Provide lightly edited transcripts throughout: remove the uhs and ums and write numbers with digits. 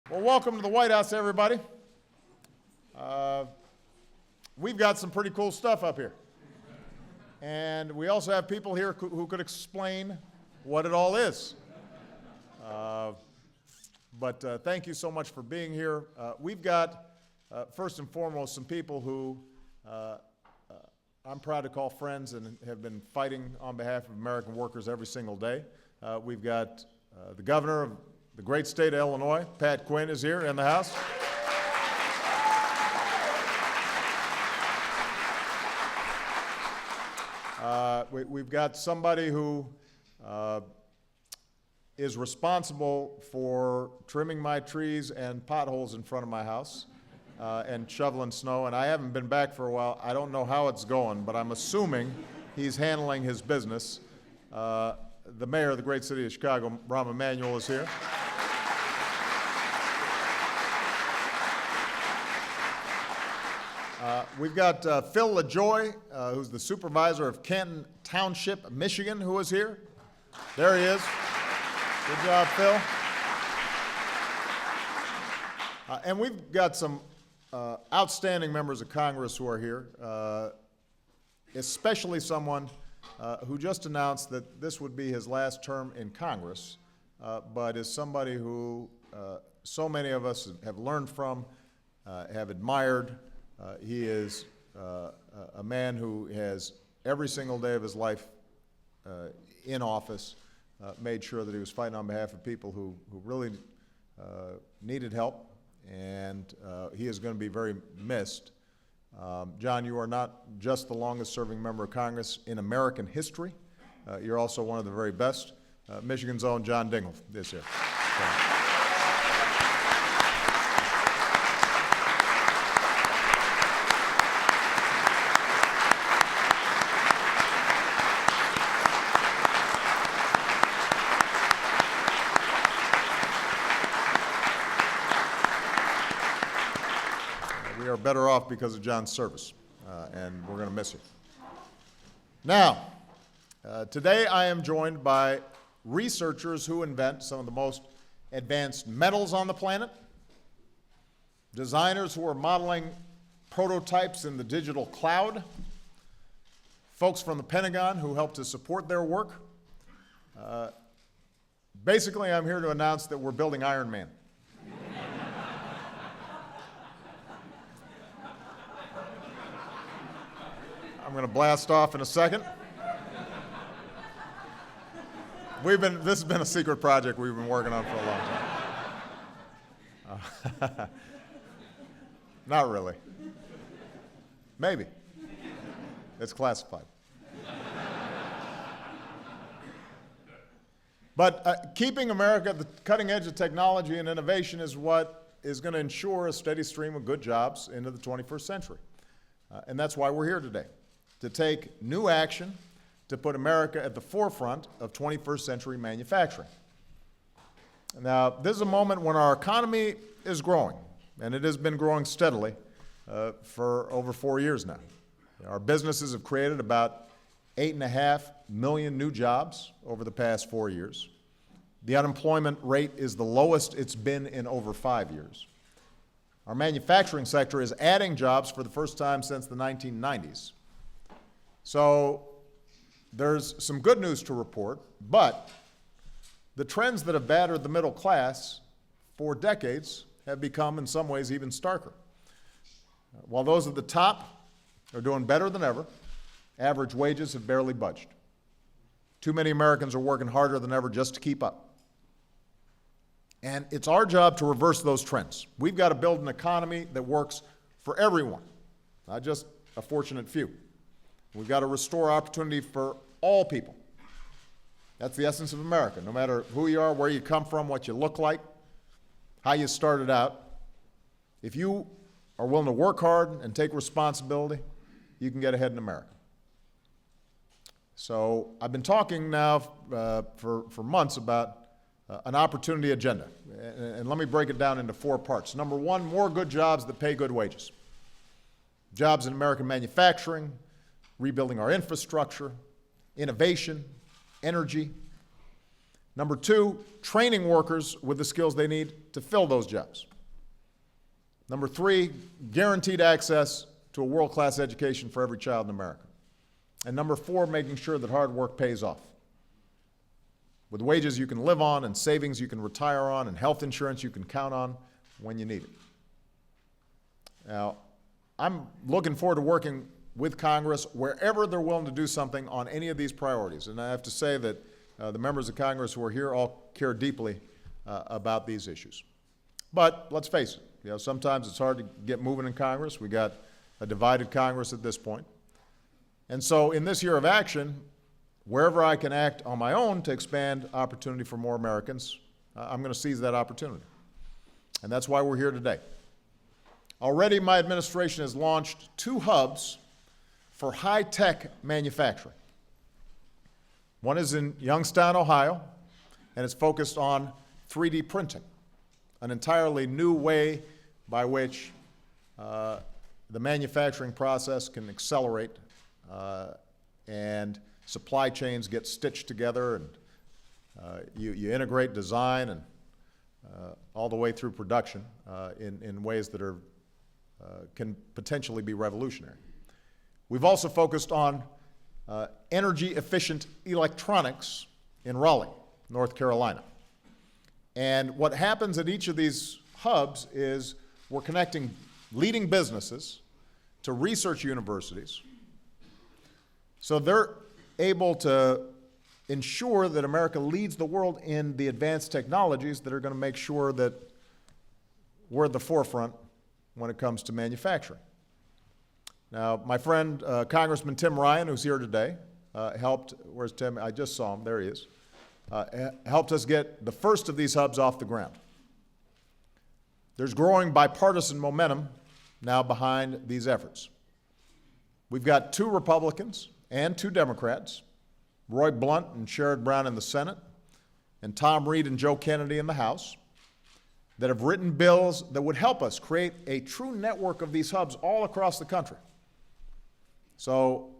Well, welcome to the White House, everybody. We've got some pretty cool stuff up here. And we also have people here who could explain what it all is. But thank you so much for being here. We've got, first and foremost, some people who I'm proud to call friends and have been fighting on behalf of American workers every single day. We've got the governor of the great state of Illinois, Pat Quinn, is here in the house. We've got somebody who is responsible for trimming my trees and potholes in front of my house and shoveling snow, and I haven't been back for a while. I don't know how it's going, but I'm assuming he's handling his business. The mayor of the great city of Chicago, Rahm Emanuel, is here. We've got Phil LaJoy, who's the supervisor of Canton Township, Michigan, who is here. There he is. Good job, Phil. And we've got some outstanding members of Congress who are here, especially someone who just announced that this would be his last term in Congress, but is somebody who so many of us have learned from, have admired. He is a man who has, every single day of his life in office, made sure that he was fighting on behalf of people who really needed help, and he is going to be very missed. John, you are not just the longest-serving member of Congress in American history. You're also one of the very best. Michigan's own John Dingell is here. We are better off because of John's service, and we're going to miss you. Now, today I am joined by researchers who invent some of the most advanced metals on the planet, designers who are modeling prototypes in the digital cloud, folks from the Pentagon who help to support their work. Basically, I'm here to announce that we're building Iron Man. I'm going to blast off in a second. This has been a secret project we've been working on for a long time. Not really. Maybe. It's classified. But keeping America at the cutting edge of technology and innovation is what is going to ensure a steady stream of good jobs into the 21st century. And that's why we're here today, to take new action to put America at the forefront of 21st century manufacturing. Now, this is a moment when our economy is growing, and it has been growing steadily for over 4 years now. Our businesses have created about 8.5 million new jobs over the past 4 years. The unemployment rate is the lowest it's been in over 5 years. Our manufacturing sector is adding jobs for the first time since the 1990s. So there's some good news to report, but the trends that have battered the middle class for decades have become, in some ways, even starker. While those at the top are doing better than ever, average wages have barely budged. Too many Americans are working harder than ever just to keep up. And it's our job to reverse those trends. We've got to build an economy that works for everyone, not just a fortunate few. We've got to restore opportunity for all people. That's the essence of America. No matter who you are, where you come from, what you look like, how you started out, if you are willing to work hard and take responsibility, you can get ahead in America. So I've been talking now for months about an opportunity agenda. And let me break it down into 4 parts. Number 1, more good jobs that pay good wages. Jobs in American manufacturing, rebuilding our infrastructure, innovation, energy. Number two, training workers with the skills they need to fill those jobs. Number three, guaranteed access to a world-class education for every child in America. And number four, making sure that hard work pays off, with wages you can live on and savings you can retire on and health insurance you can count on when you need it. Now, I'm looking forward to working with Congress wherever they're willing to do something on any of these priorities. And I have to say that the members of Congress who are here all care deeply about these issues. But let's face it, sometimes it's hard to get moving in Congress. We got a divided Congress at this point. And so in this year of action, wherever I can act on my own to expand opportunity for more Americans, I'm going to seize that opportunity. And that's why we're here today. Already, my administration has launched 2 hubs for high-tech manufacturing. One is in Youngstown, Ohio, and it's focused on 3D printing, an entirely new way by which the manufacturing process can accelerate and supply chains get stitched together, and you integrate design and all the way through production in ways that can potentially be revolutionary. We've also focused on energy-efficient electronics in Raleigh, North Carolina. And what happens at each of these hubs is we're connecting leading businesses to research universities, so they're able to ensure that America leads the world in the advanced technologies that are going to make sure that we're at the forefront when it comes to manufacturing. Now, my friend, Congressman Tim Ryan, who's here today, helped, where's Tim? I just saw him, there he is, helped us get the first of these hubs off the ground. There's growing bipartisan momentum now behind these efforts. We've got 2 Republicans and 2 Democrats, Roy Blunt and Sherrod Brown in the Senate, and Tom Reed and Joe Kennedy in the House, that have written bills that would help us create a true network of these hubs all across the country. So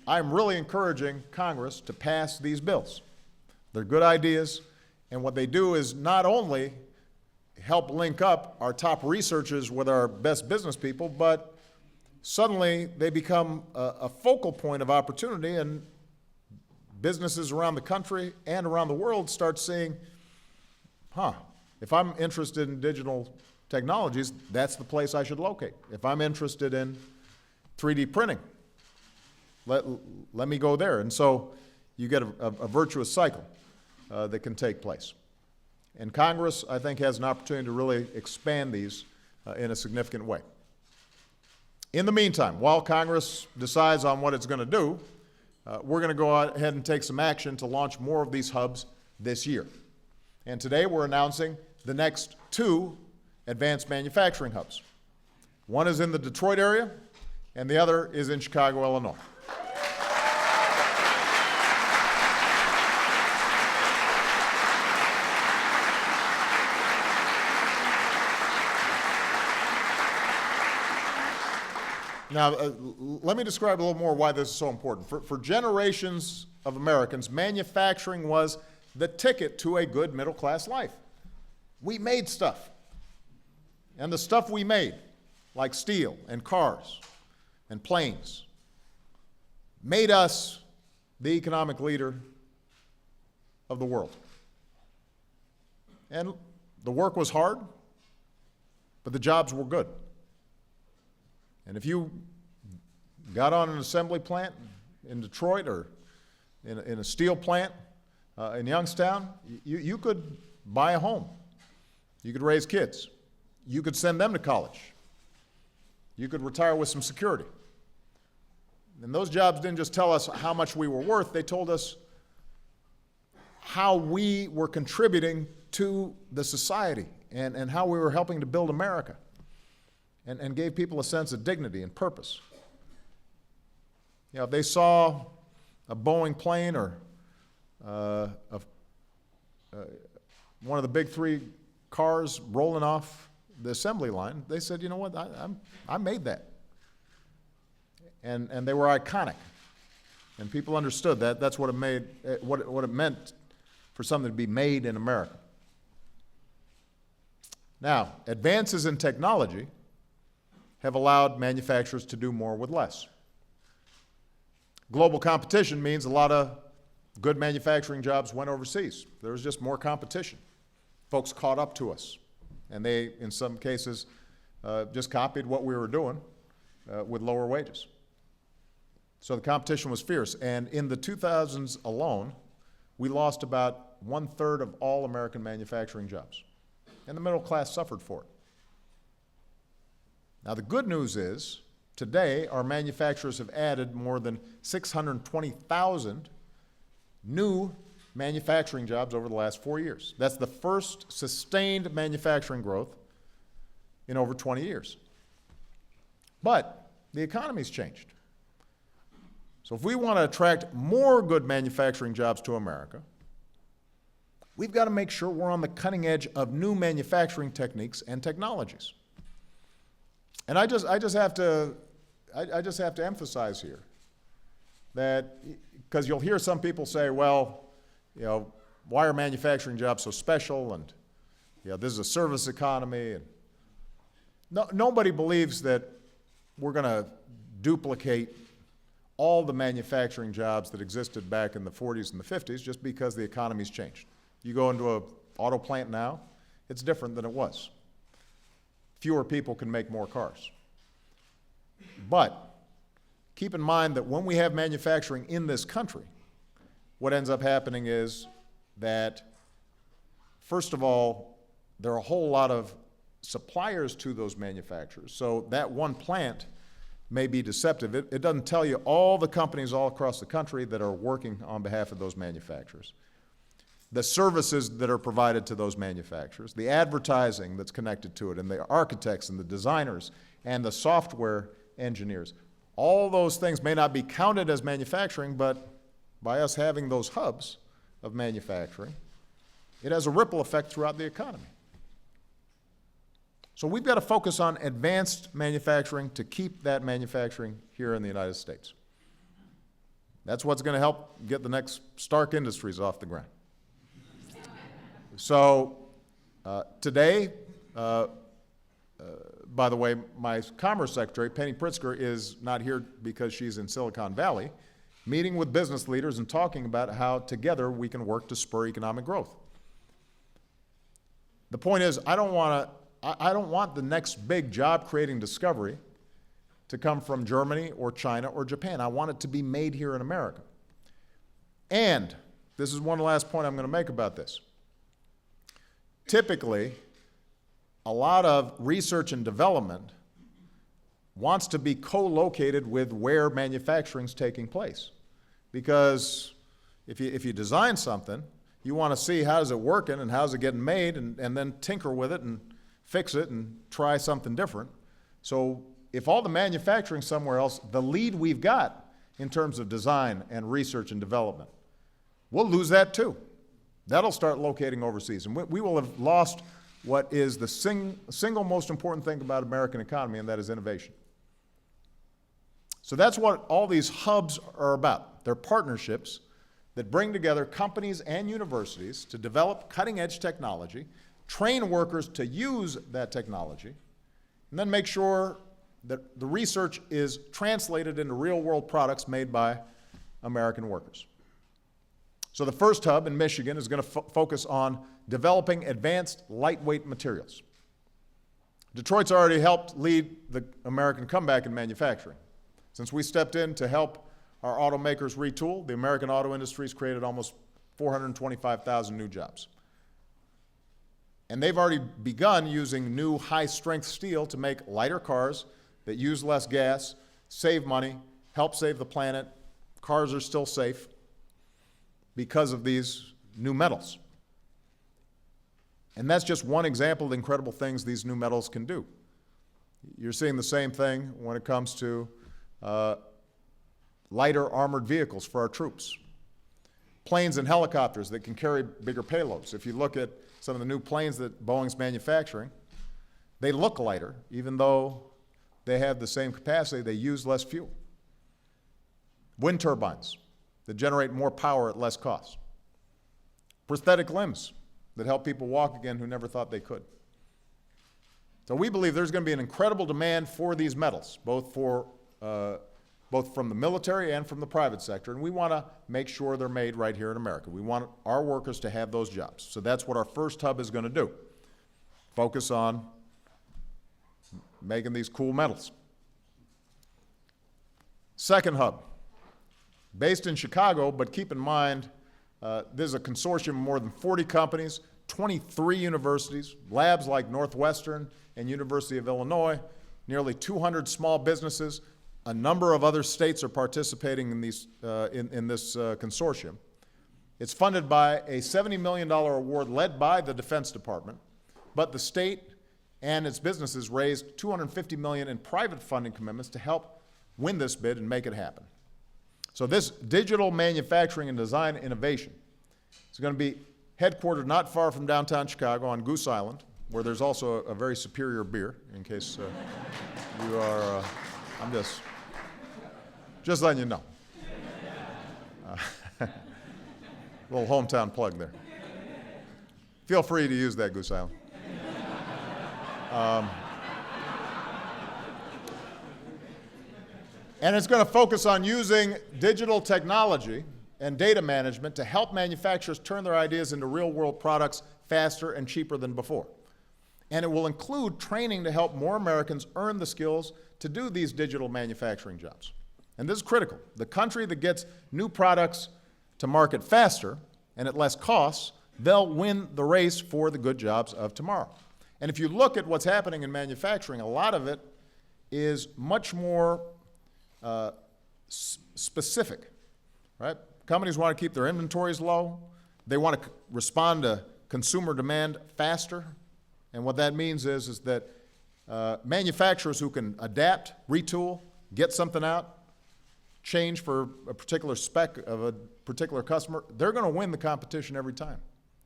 I'm really encouraging Congress to pass these bills. They're good ideas, and what they do is not only help link up our top researchers with our best business people, but suddenly they become a focal point of opportunity, and businesses around the country and around the world start seeing, if I'm interested in digital technologies, that's the place I should locate. If I'm interested in 3D printing, let me go there. And so you get a virtuous cycle that can take place. And Congress, I think, has an opportunity to really expand these in a significant way. In the meantime, while Congress decides on what it's going to do, we're going to go ahead and take some action to launch more of these hubs this year. And today we're announcing the next 2 advanced manufacturing hubs. One is in the Detroit area, and the other is in Chicago, Illinois. Now, let me describe a little more why this is so important. For generations of Americans, manufacturing was the ticket to a good middle-class life. We made stuff. And the stuff we made, like steel and cars and planes, made us the economic leader of the world. And the work was hard, but the jobs were good. And if you got on an assembly plant in Detroit or in a steel plant in Youngstown, you could buy a home. You could raise kids. You could send them to college. You could retire with some security. And those jobs didn't just tell us how much we were worth, they told us how we were contributing to the society and how we were helping to build America, and gave people a sense of dignity and purpose. If they saw a Boeing plane or one of the big 3 cars rolling off the assembly line, they said, you know what, I made that. And they were iconic. And people understood that. That's what it made, what it meant for something to be made in America. Now, advances in technology have allowed manufacturers to do more with less. Global competition means a lot of good manufacturing jobs went overseas. There was just more competition. Folks caught up to us, and they, in some cases, just copied what we were doing with lower wages. So the competition was fierce, and in the 2000s alone, we lost about 1/3 of all American manufacturing jobs, and the middle class suffered for it. Now the good news is, today our manufacturers have added more than 620,000 new manufacturing jobs over the last 4 years. That's the first sustained manufacturing growth in over 20 years. But the economy's changed. So if we want to attract more good manufacturing jobs to America, we've got to make sure we're on the cutting edge of new manufacturing techniques and technologies. And I just have to emphasize here that, because you'll hear some people say, well, you know, why are manufacturing jobs so special? And, you know, this is a service economy. And nobody believes that we're going to duplicate all the manufacturing jobs that existed back in the 40s and the 50s just because the economy's changed. You go into an auto plant now, it's different than it was. Fewer people can make more cars. But keep in mind that when we have manufacturing in this country, what ends up happening is that, first of all, there are a whole lot of suppliers to those manufacturers. So that one plant may be deceptive. It doesn't tell you all the companies all across the country that are working on behalf of those manufacturers, the services that are provided to those manufacturers, the advertising that's connected to it, and the architects and the designers and the software engineers. All those things may not be counted as manufacturing, but by us having those hubs of manufacturing, it has a ripple effect throughout the economy. So we've got to focus on advanced manufacturing to keep that manufacturing here in the United States. That's what's going to help get the next Stark Industries off the ground. So today, by the way, my Commerce Secretary, Penny Pritzker, is not here because she's in Silicon Valley, meeting with business leaders and talking about how together we can work to spur economic growth. The point is, I don't want the next big job-creating discovery to come from Germany or China or Japan. I want it to be made here in America. And this is one last point I'm going to make about this. Typically, a lot of research and development wants to be co-located with where manufacturing is taking place. Because if you design something, you want to see how is it working and how's it getting made, and then tinker with it and fix it and try something different. So if all the manufacturing somewhere else, the lead we've got in terms of design and research and development, we'll lose that too. That'll start locating overseas, and we will have lost what is the single most important thing about American economy, and that is innovation. So that's what all these hubs are about. They're partnerships that bring together companies and universities to develop cutting-edge technology, train workers to use that technology, and then make sure that the research is translated into real-world products made by American workers. So the first hub in Michigan is going to focus on developing advanced lightweight materials. Detroit's already helped lead the American comeback in manufacturing. Since we stepped in to help our automakers retool, the American auto industry has created almost 425,000 new jobs. And they've already begun using new high-strength steel to make lighter cars that use less gas, save money, help save the planet. Cars are still safe because of these new metals. And that's just one example of the incredible things these new metals can do. You're seeing the same thing when it comes to lighter armored vehicles for our troops. Planes and helicopters that can carry bigger payloads. If you look at some of the new planes that Boeing's manufacturing, they look lighter, even though they have the same capacity, they use less fuel. Wind turbines that generate more power at less cost. prosthetic limbs that help people walk again who never thought they could. So we believe there's going to be an incredible demand for these metals, both from the military and from the private sector, and we want to make sure they're made right here in America. We want our workers to have those jobs. So that's what our first hub is going to do. Focus on making these cool metals. Second hub, based in Chicago, but keep in mind, this is a consortium of more than 40 companies, 23 universities, labs like Northwestern and University of Illinois, nearly 200 small businesses. A number of other states are participating in this consortium. It's funded by a $70 million award led by the Defense Department, but the state and its businesses raised $250 million in private funding commitments to help win this bid and make it happen. So this digital manufacturing and design innovation is going to be headquartered not far from downtown Chicago on Goose Island, where there's also a very superior beer, in case you are, I'm just letting you know. Little hometown plug there. Feel free to use that, Goose Island. And it's going to focus on using digital technology and data management to help manufacturers turn their ideas into real-world products faster and cheaper than before. And it will include training to help more Americans earn the skills to do these digital manufacturing jobs. And this is critical. The country that gets new products to market faster and at less costs, they'll win the race for the good jobs of tomorrow. And if you look at what's happening in manufacturing, a lot of it is much more specific, right? Companies want to keep their inventories low. They want to respond to consumer demand faster. And what that means is that manufacturers who can adapt, retool, get something out, change for a particular spec of a particular customer, they're going to win the competition every time.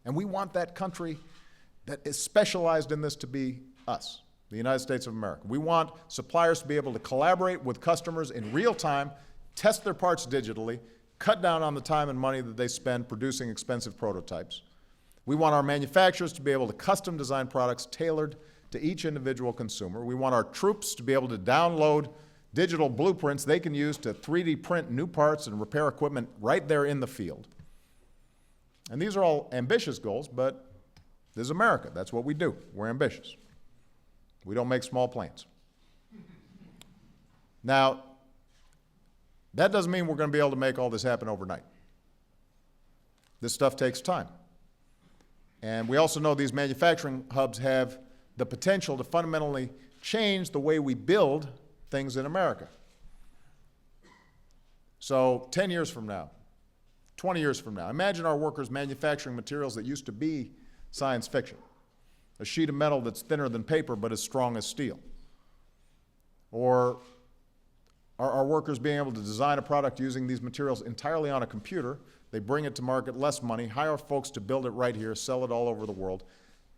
And we want that country that is specialized in this to be us, the United States of America. We want suppliers to be able to collaborate with customers in real time, test their parts digitally, cut down on the time and money that they spend producing expensive prototypes. We want our manufacturers to be able to custom design products tailored to each individual consumer. We want our troops to be able to download digital blueprints they can use to 3D print new parts and repair equipment right there in the field. And these are all ambitious goals, but this is America. That's what we do. We're ambitious. We don't make small planes. Now, that doesn't mean we're going to be able to make all this happen overnight. This stuff takes time. And we also know these manufacturing hubs have the potential to fundamentally change the way we build things in America. So 10 years from now, 20 years from now, imagine our workers manufacturing materials that used to be science fiction. A sheet of metal that's thinner than paper but as strong as steel. Or our workers being able to design a product using these materials entirely on a computer. They bring it to market, less money, hire folks to build it right here, sell it all over the world.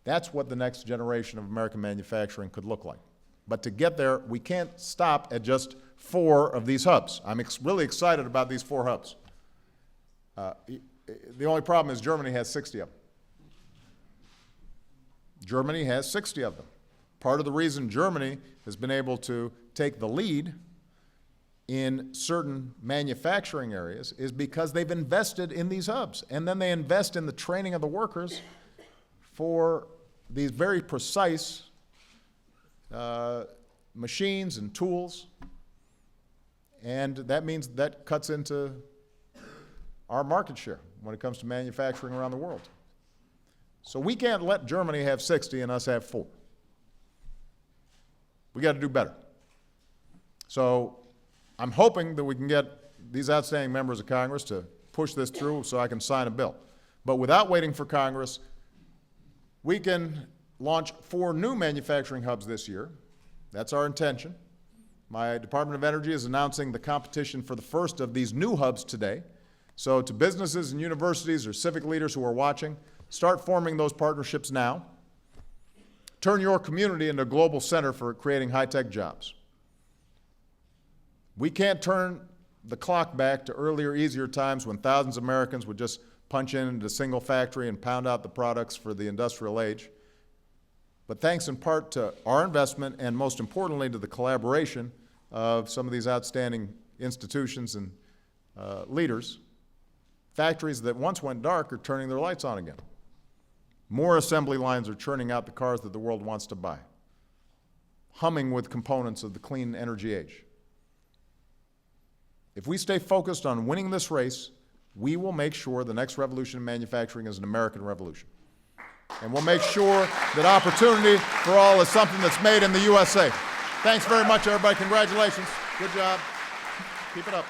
That's what the next generation of American manufacturing could look like. But to get there, we can't stop at just 4 of these hubs. I'm really excited about these 4 hubs. The only problem is Germany has 60 of them. Germany has 60 of them. Part of the reason Germany has been able to take the lead in certain manufacturing areas is because they've invested in these hubs. And then they invest in the training of the workers for these very precise machines and tools. And that means that cuts into our market share when it comes to manufacturing around the world. So we can't let Germany have 60 and us have 4. We got to do better. So I'm hoping that we can get these outstanding members of Congress to push this through so I can sign a bill. But without waiting for Congress, we can launch 4 new manufacturing hubs this year. That's our intention. My Department of Energy is announcing the competition for the first of these new hubs today. So to businesses and universities or civic leaders who are watching, start forming those partnerships now. Turn your community into a global center for creating high-tech jobs. We can't turn the clock back to earlier, easier times when thousands of Americans would just punch in into a single factory and pound out the products for the industrial age. But thanks in part to our investment and most importantly to the collaboration of some of these outstanding institutions and leaders, factories that once went dark are turning their lights on again. More assembly lines are churning out the cars that the world wants to buy, humming with components of the clean energy age. If we stay focused on winning this race, we will make sure the next revolution in manufacturing is an American revolution. And we'll make sure that opportunity for all is something that's made in the USA. Thanks very much, everybody. Congratulations. Good job. Keep it up.